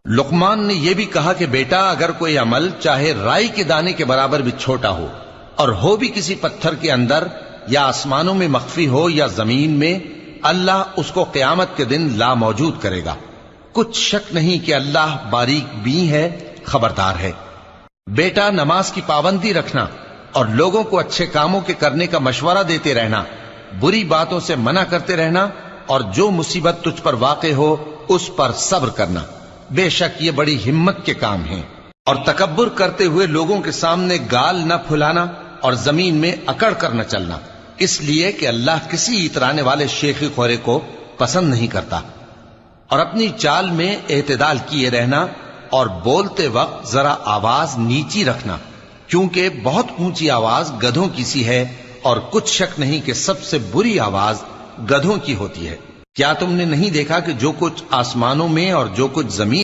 لقمان نے یہ بھی کہا کہ بیٹا اگر کوئی عمل چاہے رائی کے دانے کے برابر بھی چھوٹا ہو اور ہو بھی کسی پتھر کے اندر یا آسمانوں میں مخفی ہو یا زمین میں، اللہ اس کو قیامت کے دن لا موجود کرے گا۔ کچھ شک نہیں کہ اللہ باریک بین ہے، خبردار ہے۔ بیٹا نماز کی پابندی رکھنا اور لوگوں کو اچھے کاموں کے کرنے کا مشورہ دیتے رہنا، بری باتوں سے منع کرتے رہنا، اور جو مصیبت تجھ پر واقع ہو اس پر صبر کرنا، بے شک یہ بڑی ہمت کے کام ہیں۔ اور تکبر کرتے ہوئے لوگوں کے سامنے گال نہ پھلانا اور زمین میں اکڑ کر نہ چلنا، اس لیے کہ اللہ کسی اترانے والے شیخی خورے کو پسند نہیں کرتا۔ اور اپنی چال میں اعتدال کیے رہنا اور بولتے وقت ذرا آواز نیچی رکھنا، کیونکہ بہت اونچی آواز گدھوں کی سی ہے، اور کچھ شک نہیں کہ سب سے بری آواز گدھوں کی ہوتی ہے۔ کیا تم نے نہیں دیکھا کہ جو کچھ آسمانوں میں اور جو کچھ زمین